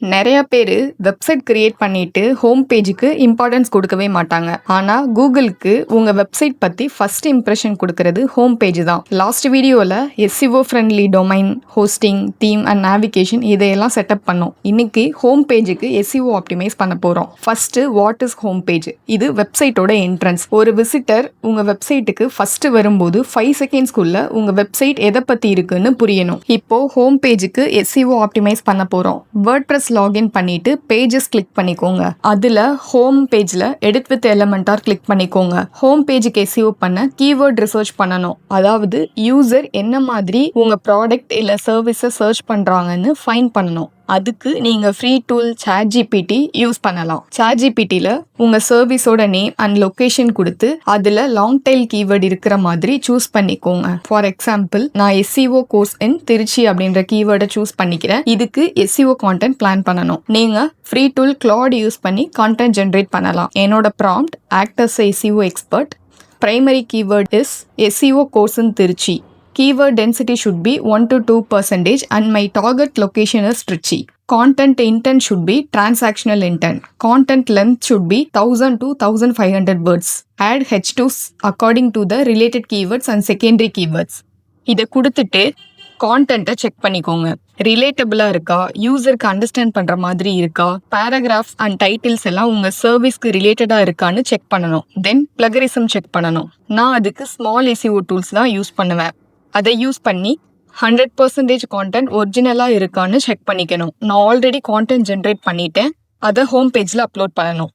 நெறைய பேரு website create பண்ணிட்டு ஹோம் பேஜுக்கு இம்பார்ட்டன்ஸ் கொடுக்கவே மாட்டாங்க. ஆனா கூகுளுக்கு உங்க வெப்சைட் பத்தி ஃபர்ஸ்ட் இம்ப்ரெஷன் கொடுக்கறது ஹோம் பேஜ் தான். லாஸ்ட் வீடியோல SEO friendly domain, hosting, theme and navigation இதையெல்லாம் செட்டப் பண்ணோம். இன்னைக்கு ஹோம் பேஜுக்கு SEO ஆப்டிமைஸ் பண்ண போறோம். First what is home page? இது வெப்சைட்டோட என்ட்ரன்ஸ். ஒரு விசிட்டர் உங்க வெப்சைட்டுக்கு ஃபர்ஸ்ட் வரும்போது 5 செகண்ட்ஸ்க்குள்ள உங்க வெப்சைட் எதை பத்தி இருக்குன்னு புரியணும். இப்போ ஹோம் பேஜுக்கு SEO ஆப்டிமைஸ் பண்ண போறோம். WordPress லாகின் பண்ணிட்டு பேஜஸ் கிளிக் பண்ணிக்கோங்க. அதுல ஹோம் பேஜ்ல எடிட் வித் எலிமெண்டார் கிளிக் பண்ணிக்கோங்க. ஹோம் பேஜுக்கு SEO பண்ண கீவேர்ட் ரிசர்ச் பண்ணணும். அதாவது யூசர் என்ன மாதிரி உங்க ப்ராடக்ட் இல்ல சர்வீஸை சர்ச் பண்றாங்கன்னு ஃபைண்ட் பண்ணணும். அதுக்கு நீங்க ஃப்ரீ டூல் ChatGPT யூஸ் பண்ணலாம். ChatGPTல உங்க சர்வீஸோட நேம் அண்ட் லொகேஷன் கொடுத்து அதுல லாங் டைல் கீவேர்ட் இருக்கிற மாதிரி சூஸ் பண்ணிக்கோங்க. ஃபார் எக்ஸாம்பிள், நான் SEO கோர்ஸ் இன் திருச்சி அப்படின்ற கீவேர்டை சூஸ் பண்ணிக்கிறேன். இதுக்கு SEO கான்டென்ட் பிளான் பண்ணணும். நீங்க ஃப்ரீ டூல் Claude யூஸ் பண்ணி கான்டென்ட் ஜென்ரேட் பண்ணலாம். என்னோட prompt act as SEO expert. Primary keyword is SEO course in Tiruchi. Keyword density should be 1 to 2% and my target location is Trichy. Content intent should be transactional intent. Content length should be 1000 to 1500 words. Add H2s according to the related keywords and secondary keywords. இதை கொடுத்துட்டு கான்டென்ட்டை check பண்ணிக்கோங்க. ரிலேட்டபிளா இருக்கா, யூசருக்கு understand பண்ற மாதிரி இருக்கா, paragraphs and titles எல்லாம் உங்க சர்வீஸ்க்கு ரிலேட்டடா இருக்கான்னு செக் பண்ணணும். தென் பிளகரிசம் செக் பண்ணணும். நான் அதுக்கு ஸ்மால் SEO டூல்ஸ் தான் யூஸ் பண்ணுவேன். அதை யூஸ் பண்ணி 100% கான்டென்ட் ஒரிஜினலா இருக்கான்னு செக் பண்ணிக்கணும். நான் ஆல்ரெடி கான்டென்ட் ஜென்ரேட் பண்ணிட்டேன். அதை ஹோம் பேஜ்ல அப்லோட் பண்ணணும்.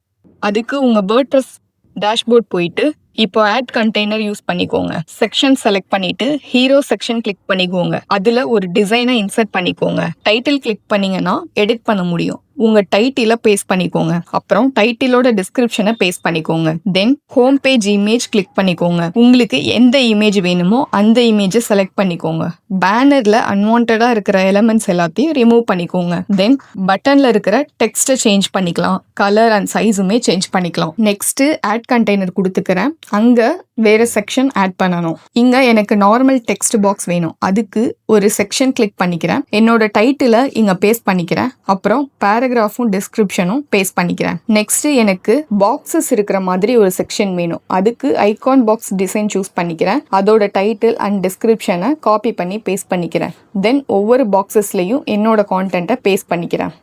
அதுக்கு உங்க WordPress டேஷ்போர்ட் போயிட்டு இப்போ ஆட் கண்டெய்னர் யூஸ் பண்ணிக்கோங்க. செக்ஷன் செலக்ட் பண்ணிட்டு ஹீரோ செக்ஷன் கிளிக் பண்ணிக்கோங்க. அதுல ஒரு டிசைனை இன்சர்ட் பண்ணிக்கோங்க. டைட்டில் கிளிக் பண்ணீங்கன்னா எடிட் பண்ண முடியும். உங்க டைட்டில பேஸ்ட் பண்ணிக்கோங்க. அப்புறம் டைட்டிலோட டிஸ்கிரிப்ஷனை பேஸ்ட் பண்ணிக்கோங்க. தென் ஹோம் பேஜ் இமேஜ் கிளிக் பண்ணிக்கோங்க. உங்களுக்கு எந்த இமேஜ் வேணுமோ அந்த இமேஜை செலக்ட் பண்ணிக்கோங்க. பேனர்ல அன்வான்டா இருக்கிற எலிமெண்ட்ஸ் எல்லாத்தையும் ரிமூவ் பண்ணிக்கோங்க. தென் பட்டன்ல இருக்கிற டெக்ஸ்ட்டை சேஞ்ச் பண்ணிக்கலாம். கலர் அண்ட் சைஸுமே சேஞ்ச் பண்ணிக்கலாம். நெக்ஸ்ட் ஆட் கண்டெய்னர் கொடுத்துக்கிறேன். அங்க வேற செக்ஷன் ஆட் பண்ணணும். இங்க எனக்கு நார்மல் டெக்ஸ்ட் பாக்ஸ் வேணும். அதுக்கு ஒரு செக்ஷன் கிளிக் பண்ணிக்கிறேன். என்னோட டைட்டில இங்க பேஸ்ட் பண்ணிக்கிறேன். அப்புறம் பேராகிராஃபும் டிஸ்கிரிப்ஷனும் பேஸ்ட் பண்ணிக்கிறேன். நெக்ஸ்ட் எனக்கு பாக்ஸஸ் இருக்கிற மாதிரி ஒரு செக்ஷன் வேணும். அதுக்கு ஐகான் பாக்ஸ் டிசைன் சூஸ் பண்ணிக்கிறேன். அதோட டைட்டில் அண்ட் டிஸ்கிரிப்ஷனை காப்பி பண்ணி பேஸ்ட் பண்ணிக்கிறேன். தென் ஒவ்வொரு பாக்ஸஸ்லயும் என்னோட கான்டென்ட்டை பேஸ்ட் பண்ணிக்கிறேன்.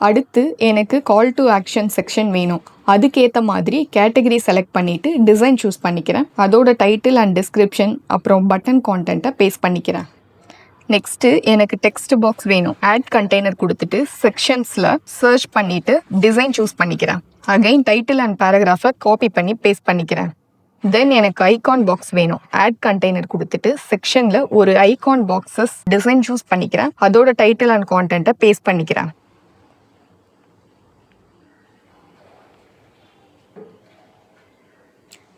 அடுத்து எனக்கு கால் டு ஆக்ஷன் செக்ஷன் வேணும். அதுக்கேற்ற மாதிரி கேட்டகரி செலக்ட் பண்ணிட்டு டிசைன் சூஸ் பண்ணிக்கிறேன். அதோட டைட்டில் அண்ட் டிஸ்கிரிப்ஷன் அப்புறம் பட்டன் கான்டென்ட்டை பேஸ்ட் பண்ணிக்கிறேன். நெக்ஸ்ட்டு எனக்கு டெக்ஸ்ட் பாக்ஸ் வேணும். ஆட் கண்டெய்னர் கொடுத்துட்டு செக்ஷன்ஸில் சர்ச் பண்ணிட்டு டிசைன் சூஸ் பண்ணிக்கிறேன். அகைன் டைட்டில் அண்ட் பேராகிராஃபை காப்பி பண்ணி பேஸ்ட் பண்ணிக்கிறேன். தென் எனக்கு ஐகான் பாக்ஸ் வேணும். ஆட் கண்டெய்னர் கொடுத்துட்டு செக்ஷனில் ஒரு ஐகான் பாக்ஸஸ் டிசைன் சூஸ் பண்ணிக்கிறேன். அதோட டைட்டில் அண்ட் கான்டென்ட்டை பேஸ்ட் பண்ணிக்கிறேன்.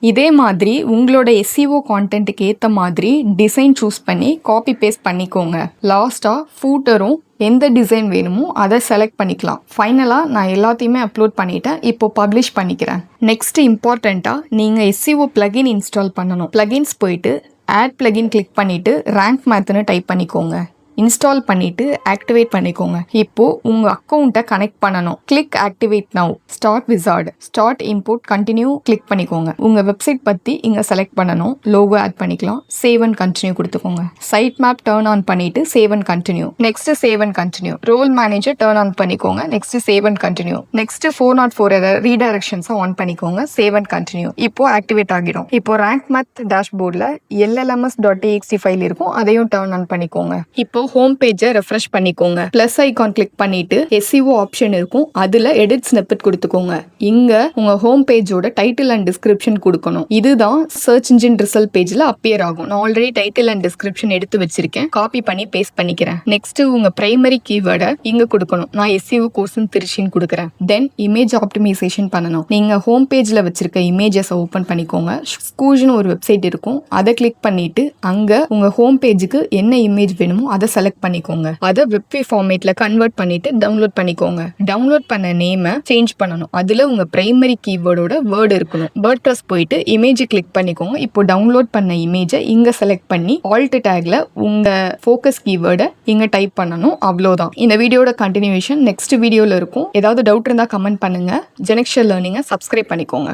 இதே மாதிரி உங்களோட SEO கான்டென்ட்டுக்கு ஏற்ற மாதிரி டிசைன் சூஸ் பண்ணி காப்பி பேஸ்ட் பண்ணிக்கோங்க. லாஸ்ட்டாக ஃபூட்டரும் எந்த டிசைன் வேணுமோ அதை செலக்ட் பண்ணிக்கலாம். ஃபைனலாக நான் எல்லாத்தையுமே அப்லோட் பண்ணிட்டேன். இப்போ பப்ளிஷ் பண்ணிக்கிறேன். நெக்ஸ்ட் இம்பார்ட்டண்ட்டாக நீங்கள் SEO பிளகின் இன்ஸ்டால் பண்ணணும். பிளகின்ஸ் போயிட்டு ஆட் பிளகின் கிளிக் பண்ணிவிட்டு ரேங்க் மேத்னு டைப் பண்ணிக்கோங்க. இன்ஸ்டால் பண்ணிட்டு ஆக்டிவேட் பண்ணிக்கோங்க. இப்போ உங்க அக்கௌண்ட்டை கனெக்ட் பண்ணணும். Click activate now. Start wizard. Start import continue click பண்ணிக்கோங்க. உங்க வெப்சைட் பத்தி இங்க செலக்ட் பண்ணணும். லோகோ ஆட் பண்ணிக்கலாம். சேவ் அண்ட் கண்டினியூ கொடுத்துக்கோங்க. சைட் மேப் டர்ன் ஆன் பண்ணிட்டு save and continue. Next save and continue. Role manager turn on பண்ணிக்கோங்க. Next save and continue. Next 404 ரீடைரக்ஷன்ஸ் on பண்ணிக்கோங்க. Save and continue. இப்போ activate ஆகிடும். இப்போ rank math டேஷ்போர்ட்ல LLMS.txt file இருக்கும். அதையும் turn on பண்ணிக்கோங்க. இப்போ ஹோம் பேஜை ரெஃப்ரெஷ் பண்ணிக்கோங்க. பிளஸ் ஐகான் கிளிக் பண்ணிட்டு SEO ஆப்ஷன் இருக்கும். அதுல எடிட் ஸ்னிப்பெட் கொடுத்துக்கோங்க. இங்க உங்க ஹோம் பேஜோட டைட்டில் அண்ட் டிஸ்கிரிப்ஷன் கொடுக்கணும். இதுதான் சர்ச் இன்ஜின் ரிசல்ட் பேஜ்ல அப்பியர் ஆகும். நான் ஆல்ரெடி டைட்டில் அண்ட் டிஸ்கிரிப்ஷன் எடுத்து வச்சிருக்கேன். காப்பி பண்ணி பேஸ்ட் பண்ணிக்கிறேன். நெக்ஸ்ட் உங்க பிரைமரி கீவேர்டை இங்க கொடுக்கணும். நான் SEO கோர்ஸ் திருச்சின்னு கொடுக்குறேன். தென் இமேஜ் ஆப்டிமைசேஷன் பண்ணணும். நீங்க ஹோம் பேஜ்ல வச்சிருக்க இமேஜஸ் ஓபன் பண்ணிக்கோங்க. ஸ்கூஜ்னு ஒரு வெப்சைட் இருக்கும். அதை கிளிக் பண்ணிட்டு அங்க உங்க ஹோம் பேஜுக்கு என்ன இமேஜ் வேணுமோ அதை செலக்ட் பண்ணிக்கோங்க. அதை வெப்வே ஃபார்மேட்ல கன்வெர்ட் பண்ணிட்டு டவுன்லோட் பண்ணிக்கோங்க. டவுன்லோட் பண்ண நேமை சேஞ்ச் பண்ணணும். அதுல உங்க பிரைமரி கீவேர்டோட வேர்டு இருக்கணும். வேர்ட்பிரஸ் போயிட்டு இமேஜ் கிளிக் பண்ணிக்கோங்க. இப்போ டவுன்லோட் பண்ண இமேஜை இங்க செலக்ட் பண்ணி ஆல்ட் டேக்ல உங்க ஃபோக்கஸ் கீவேர்டை இங்க டைப் பண்ணணும். அவ்வளோதான். இந்த வீடியோட கண்டினியூஷன் நெக்ஸ்ட் வீடியோல இருக்கும். ஏதாவது டவுட் இருந்தா கமெண்ட் பண்ணுங்க. ஜெனெக்ஷியல் லேர்னிங்கை சப்ஸ்கிரைப் பண்ணிக்கோங்க.